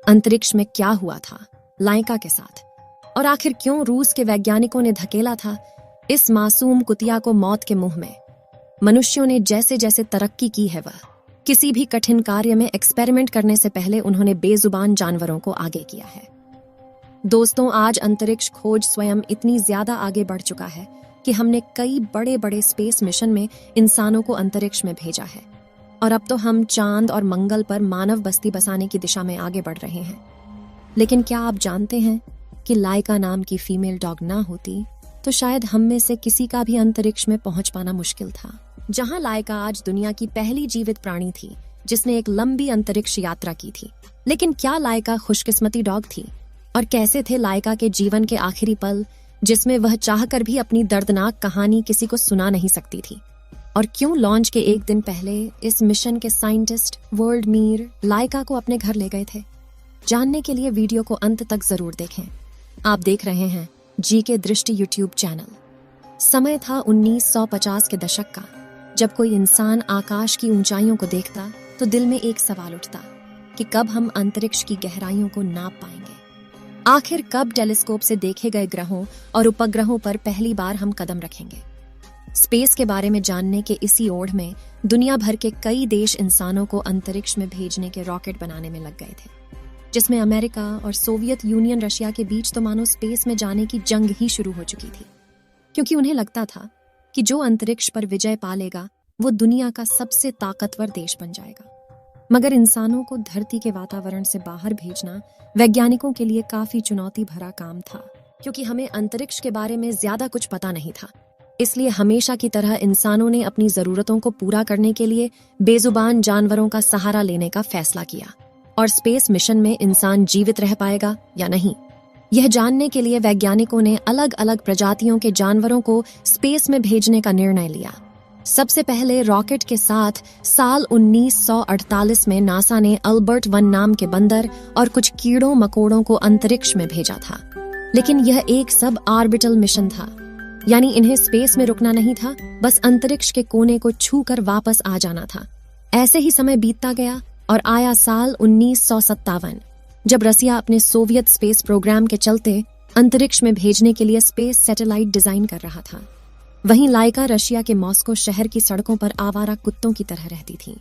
अंतरिक्ष में क्या हुआ था लाइका के साथ, और आखिर क्यों रूस के वैज्ञानिकों ने धकेला था इस मासूम कुतिया को मौत के मुंह में। मनुष्यों ने जैसे जैसे तरक्की की है, वह किसी भी कठिन कार्य में एक्सपेरिमेंट करने से पहले उन्होंने बेजुबान जानवरों को आगे किया है। दोस्तों, आज अंतरिक्ष खोज स्वयं इतनी ज्यादा आगे बढ़ चुका है कि हमने कई बड़े बड़े स्पेस मिशन में इंसानों को अंतरिक्ष में भेजा है, और अब तो हम चांद और मंगल पर मानव बस्ती बसाने की दिशा में आगे बढ़ रहे हैं। लेकिन क्या आप जानते हैं कि लाइका नाम की फीमेल डॉग ना होती तो शायद हम में से किसी का भी अंतरिक्ष में पहुंच पाना मुश्किल था। जहां लाइका आज दुनिया की पहली जीवित प्राणी थी जिसने एक लंबी अंतरिक्ष यात्रा की थी, लेकिन क्या लाइका खुशकिस्मती डॉग थी? और कैसे थे लाइका के जीवन के आखिरी पल जिसमें वह चाहकर भी अपनी दर्दनाक कहानी किसी को सुना नहीं सकती थी? और क्यों लॉन्च के एक दिन पहले इस मिशन के साइंटिस्ट वर्ल्ड मीर लाइका को अपने घर ले गए थे? जानने के लिए वीडियो को अंत तक जरूर देखें। आप देख रहे हैं जी के दृष्टि यूट्यूब चैनल। समय था 1950 के दशक का, जब कोई इंसान आकाश की ऊंचाइयों को देखता तो दिल में एक सवाल उठता कि कब हम अंतरिक्ष की गहराइयों को नाप पाएंगे। आखिर कब टेलीस्कोप से देखे गए ग्रहों और उपग्रहों पर पहली बार हम कदम रखेंगे? स्पेस के बारे में जानने के इसी ओढ़ में दुनिया भर के कई देश इंसानों को अंतरिक्ष में भेजने के रॉकेट बनाने में लग गए थे, जिसमें अमेरिका और सोवियत यूनियन रशिया के बीच तो मानो स्पेस में जाने की जंग ही शुरू हो चुकी थी, क्योंकि उन्हें लगता था कि जो अंतरिक्ष पर विजय पा लेगा वो दुनिया का सबसे ताकतवर देश बन जाएगा। मगर इंसानों को धरती के वातावरण से बाहर भेजना वैज्ञानिकों के लिए काफी चुनौती भरा काम था, क्योंकि हमें अंतरिक्ष के बारे में ज्यादा कुछ पता नहीं था। इसलिए हमेशा की तरह इंसानों ने अपनी जरूरतों को पूरा करने के लिए बेजुबान जानवरों का सहारा लेने का फैसला किया। और स्पेस मिशन में इंसान जीवित रह पाएगा या नहीं, यह जानने के लिए वैज्ञानिकों ने अलग अलग प्रजातियों के जानवरों को स्पेस में भेजने का निर्णय लिया। सबसे पहले रॉकेट के साथ साल 1948 में नासा ने अल्बर्ट 1 नाम के बंदर और कुछ कीड़ों मकोड़ों को अंतरिक्ष में भेजा था। लेकिन यह एक सब ऑर्बिटल मिशन था, यानी इन्हें स्पेस में रुकना नहीं था, बस अंतरिक्ष के कोने को छू कर वापस आ जाना था। ऐसे ही समय बीतता गया और आया साल 1957, जब रसिया अपने सोवियत स्पेस प्रोग्राम के चलते अंतरिक्ष में भेजने के लिए स्पेस सैटेलाइट डिजाइन कर रहा था। वहीं लाइका रशिया के मॉस्को शहर की सड़कों पर आवारा कुत्तों की तरह रहती थी।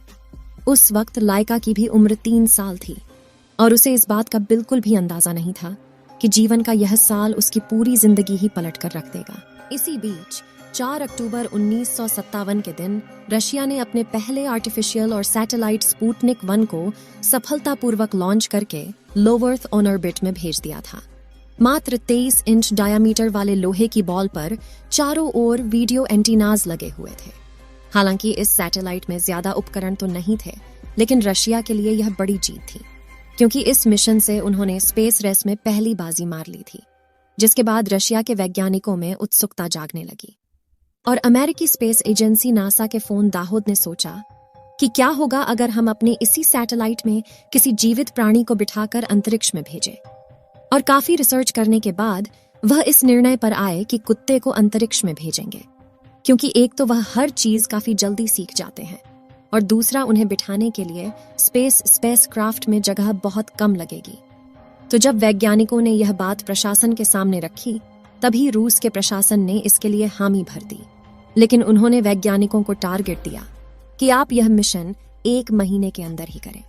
उस वक्त लाइका की भी उम्र 3 साल थी और उसे इस बात का बिल्कुल भी अंदाजा नहीं था कि जीवन का यह साल उसकी पूरी जिंदगी ही पलट कर रख देगा। इसी बीच 4 अक्टूबर 1957 के दिन रशिया ने अपने पहले आर्टिफिशियल और सैटेलाइट स्पुतनिक 1 को सफलतापूर्वक लॉन्च करके लो अर्थ ऑन ऑर्बिट में भेज दिया था। मात्र 23 इंच डायामीटर वाले लोहे की बॉल पर चारों ओर वीडियो एंटीनाज लगे हुए थे। हालांकि इस सैटेलाइट में ज्यादा उपकरण तो नहीं थे, लेकिन रशिया के लिए यह बड़ी जीत थी, क्योंकि इस मिशन से उन्होंने स्पेस रेस में पहली बाजी मार ली थी, जिसके बाद रशिया के वैज्ञानिकों में उत्सुकता जागने लगी। और अमेरिकी स्पेस एजेंसी नासा के फोन दाहोद ने सोचा कि क्या होगा अगर हम अपने इसी सैटेलाइट में किसी जीवित प्राणी को बिठाकर अंतरिक्ष में भेजें। और काफी रिसर्च करने के बाद वह इस निर्णय पर आए कि कुत्ते को अंतरिक्ष में भेजेंगे, क्योंकि एक तो वह हर चीज काफी जल्दी सीख जाते हैं और दूसरा उन्हें बिठाने के लिए स्पेस क्राफ्ट में जगह बहुत कम लगेगी। तो जब वैज्ञानिकों ने यह बात प्रशासन के सामने रखी, तभी रूस के प्रशासन ने इसके लिए हामी भर दी। लेकिन उन्होंने वैज्ञानिकों को टारगेट दिया कि आप यह मिशन 1 महीने के अंदर ही करें,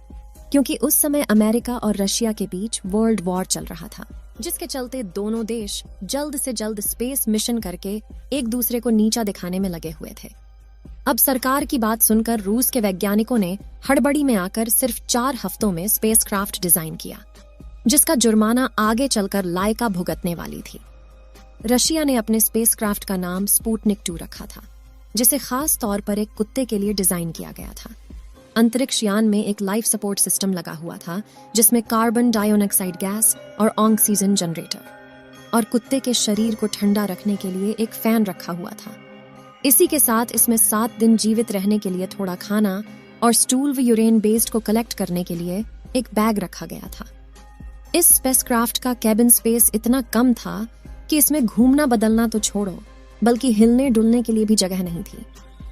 क्योंकि उस समय अमेरिका और रशिया के बीच वर्ल्ड वॉर चल रहा था, जिसके चलते दोनों देश जल्द से जल्द स्पेस मिशन करके एक दूसरे को नीचा दिखाने में लगे हुए थे। अब सरकार की बात सुनकर रूस के वैज्ञानिकों ने हड़बड़ी में आकर सिर्फ 4 हफ्तों में स्पेसक्राफ्ट डिजाइन किया, जिसका जुर्माना आगे चलकर लाइका भुगतने वाली थी। रशिया ने अपने स्पेसक्राफ्ट का नाम स्पुतनिक 2 रखा था, जिसे खास तौर पर एक कुत्ते के लिए डिजाइन किया गया था। अंतरिक्ष यान में एक लाइफ सपोर्ट सिस्टम लगा हुआ था, जिसमें कार्बन डाइऑक्साइड गैस और ऑक्सीजन जनरेटर, और कुत्ते के शरीर को ठंडा रखने के लिए एक फैन रखा हुआ था। इसी के साथ इसमें 7 दिन जीवित रहने के लिए थोड़ा खाना और स्टूल व यूरेन बेस्ड को कलेक्ट करने के लिए एक बैग रखा गया था। इस स्पेसक्राफ्ट का कैबिन स्पेस इतना कम था कि इसमें घूमना बदलना तो छोड़ो, बल्कि हिलने डुलने के लिए भी जगह नहीं थी।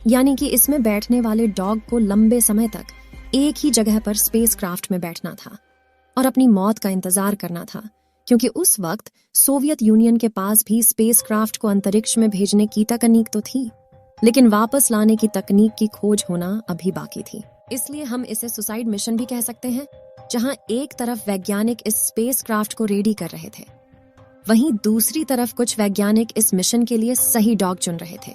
यानी कि इसमें बैठने वाले डॉग को लंबे समय तक एक ही जगह पर स्पेसक्राफ्ट में बैठना था। और अपनी मौत का इंतजार करना था, क्योंकि उस वक्त सोवियत यूनियन के पास भी स्पेसक्राफ्ट को अंतरिक्ष में भेजने की तकनीक तो थी, लेकिन वापस लाने की तकनीक की खोज होना अभी बाकी थी। इसलिए हम इसे सुसाइड मिशन भी कह सकते हैं, जहां एक तरफ वैज्ञानिक इस स्पेसक्राफ्ट को रेडी कर रहे थे, वहीं दूसरी तरफ कुछ वैज्ञानिक इस मिशन के लिए सही डॉग चुन रहे थे।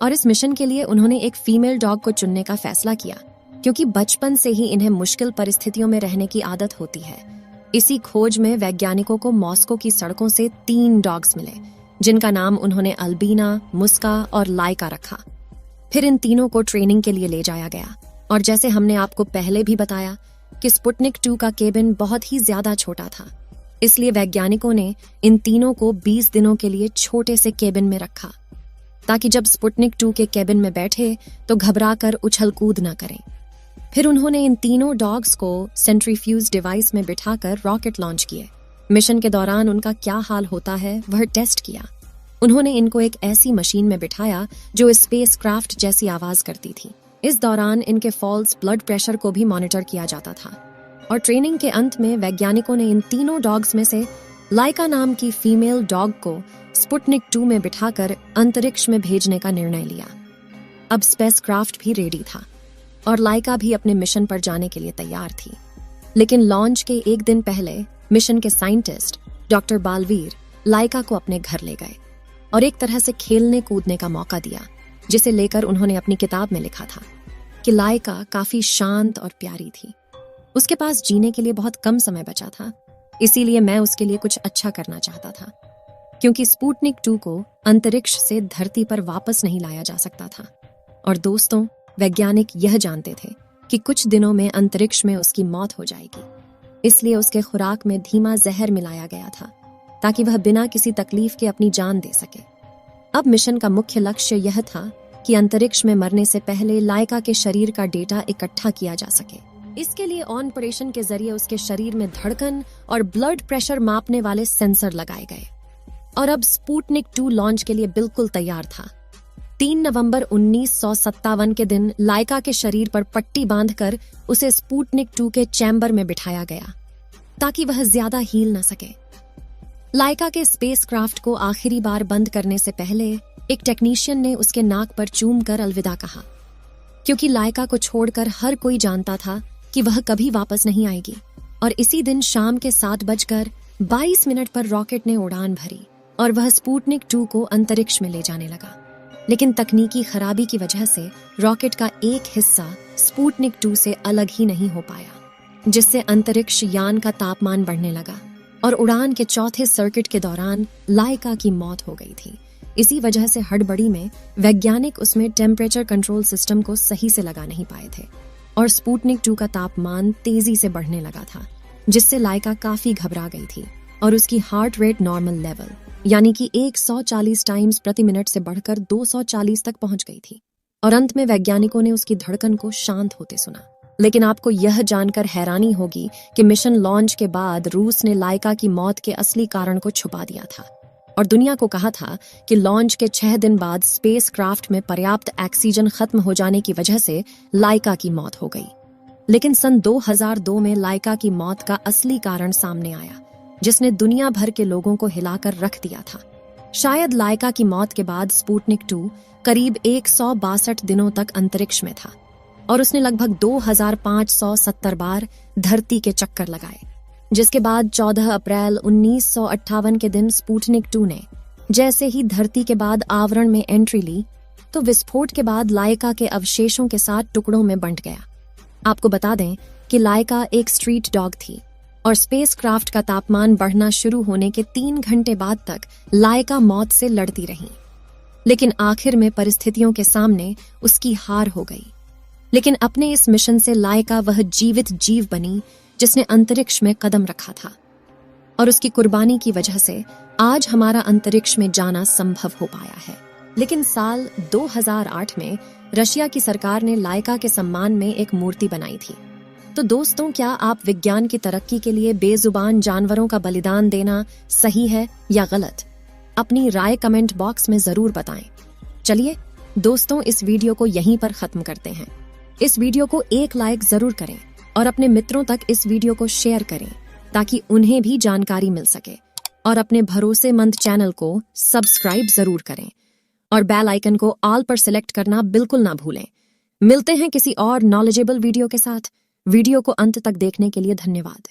और इस मिशन के लिए उन्होंने एक फीमेल डॉग को चुनने का फैसला किया, क्योंकि बचपन से ही इन्हें मुश्किल परिस्थितियों में रहने की आदत होती है। इसी खोज में वैज्ञानिकों को मॉस्को की सड़कों से 3 डॉग्स मिले, जिनका नाम उन्होंने अल्बीना, मुस्का और लाइका रखा। फिर इन तीनों को ट्रेनिंग के लिए ले जाया गया, और जैसे हमने आपको पहले भी बताया कि स्पुतनिक 2 का केबिन बहुत ही ज्यादा छोटा था, इसलिए वैज्ञानिकों ने इन तीनों को 20 दिनों के लिए छोटे से केबिन में रखा, ताकि जब स्पुतनिक 2 के केबिन में बैठे तो घबराकर उछल कूद न करें। फिर उन्होंने इन तीनों डॉग्स को सेंट्रीफ्यूज डिवाइस में बिठाकर रॉकेट लॉन्च किए। मिशन के दौरान उनका क्या हाल होता है वह टेस्ट किया। उन्होंने इनको एक ऐसी मशीन में बिठाया जो स्पेसक्राफ्ट जैसी आवाज करती थी। इस दौरान इनके फॉल्स ब्लड प्रेशर को भी मॉनिटर किया जाता था। और ट्रेनिंग के अंत में वैज्ञानिकों ने इन तीनों डॉग्स में से लाइका नाम की फीमेल डॉग को स्पुतनिक 2 में बिठाकर अंतरिक्ष में भेजने का निर्णय लिया। अब स्पेसक्राफ्ट भी रेडी था और लाइका भी अपने मिशन पर जाने के लिए तैयार थी। लेकिन लॉन्च के एक दिन पहले मिशन के साइंटिस्ट डॉक्टर बालवीर लाइका को अपने घर ले गए और एक तरह से खेलने कूदने का मौका दिया, जिसे लेकर उन्होंने अपनी किताब में लिखा था कि लाइका काफी शांत और प्यारी थी। उसके पास जीने के लिए बहुत कम समय बचा था, इसीलिए मैं उसके लिए कुछ अच्छा करना चाहता था, क्योंकि स्पुतनिक 2 को अंतरिक्ष से धरती पर वापस नहीं लाया जा सकता था। और दोस्तों, वैज्ञानिक यह जानते थे कि कुछ दिनों में अंतरिक्ष में उसकी मौत हो जाएगी, इसलिए उसके खुराक में धीमा जहर मिलाया गया था, ताकि वह बिना किसी तकलीफ के अपनी जान दे सके। अब मिशन का मुख्य लक्ष्य यह था कि अंतरिक्ष में मरने से पहले लाइका के शरीर का डेटा इकट्ठा किया जा सके। इसके लिए ऑपरेशन के जरिए उसके शरीर में धड़कन और ब्लड प्रेशर मापने वाले सेंसर लगाए गए। और अब स्पुतनिक 2 लॉन्च के लिए बिल्कुल तैयार था। 3 नवंबर 1957 के दिन लाइका के शरीर पर पट्टी बांधकर उसे स्पुतनिक 2 के चैम्बर में बिठाया गया, ताकि वह ज्यादा हील न सके। लाइका के स्पेसक्राफ्ट को आखिरी बार बंद करने से पहले एक टेक्नीशियन ने उसके नाक पर चूम कर अलविदा कहा, क्योंकि लाइका को छोड़कर हर कोई जानता था कि वह कभी वापस नहीं आएगी। और इसी दिन शाम के 7:22 पर रॉकेट ने उड़ान भरी और वह स्पुतनिक 2 को अंतरिक्ष में ले जाने लगा। लेकिन तकनीकी खराबी की वजह से रॉकेट का एक हिस्सा स्पुतनिक 2 से अलग ही नहीं हो पाया, जिससे अंतरिक्ष यान का तापमान बढ़ने लगा और उड़ान के चौथे सर्किट के दौरान लाइका की मौत हो गई थी। इसी वजह से हड़बड़ी में वैज्ञानिक उसमें टेम्परेचर कंट्रोल सिस्टम को सही से लगा नहीं पाए थे और स्पुतनिक 2 का तापमान तेजी से बढ़ने लगा था, जिससे लाइका काफी घबरा गई थी और उसकी हार्ट रेट नॉर्मल लेवल यानी कि 140 टाइम्स प्रति मिनट से बढ़कर 240 तक पहुंच गई थी। और अंत में वैज्ञानिकों ने उसकी धड़कन को शांत होते सुना। लेकिन आपको यह जानकर हैरानी होगी कि मिशन लॉन्च के बाद रूस ने लाइका की मौत के असली कारण को छुपा दिया था और दुनिया को कहा था कि लॉन्च के 6 दिन बाद स्पेसक्राफ्ट में पर्याप्त ऑक्सीजन खत्म हो जाने की वजह से लाइका की मौत हो गई। लेकिन सन 2002 में लाइका की मौत का असली कारण सामने आया, जिसने दुनिया भर के लोगों को हिलाकर रख दिया था। शायद लाइका की मौत के बाद स्पुतनिक 2 करीब 162 दिनों तक अंतरिक्ष में था और उसने लगभग 2570 बार धरती के चक्कर लगाए, जिसके बाद 14 अप्रैल 1958 के दिन स्पुतनिक 2 ने जैसे ही धरती के बाद आवरण में एंट्री ली, तो विस्फोट के बाद लाइका के अवशेषों के साथ टुकड़ों में बंट गया। आपको बता दें कि लाइका एक स्ट्रीट डॉग थी और स्पेसक्राफ्ट का तापमान बढ़ना शुरू होने के 3 घंटे बाद तक लाइका मौत से लड़ती रही। लेकिन आखिर में परिस्थितियों के सामने उसकी हार हो गई। लेकिन अपने इस मिशन से लाइका वह जीवित जीव बनी जिसने अंतरिक्ष में कदम रखा था और उसकी कुर्बानी की वजह से आज हमारा अंतरिक्ष में जाना संभव हो पाया है। लेकिन साल 2008 में रशिया की सरकार ने लाइका के सम्मान में एक मूर्ति बनाई थी। तो दोस्तों, क्या आप विज्ञान की तरक्की के लिए बेजुबान जानवरों का बलिदान देना सही है या गलत? अपनी राय कमेंट बॉक्स में जरूर बताएं। चलिए दोस्तों, इस वीडियो को यहीं पर खत्म करते हैं। इस वीडियो को एक लाइक जरूर करें और अपने मित्रों तक इस वीडियो को शेयर करें ताकि उन्हें भी जानकारी मिल सके। और अपने भरोसेमंद चैनल को सब्सक्राइब जरूर करें और बेल आइकन को ऑल पर सिलेक्ट करना बिल्कुल ना भूलें। मिलते हैं किसी और नॉलेजेबल वीडियो के साथ। वीडियो को अंत तक देखने के लिए धन्यवाद।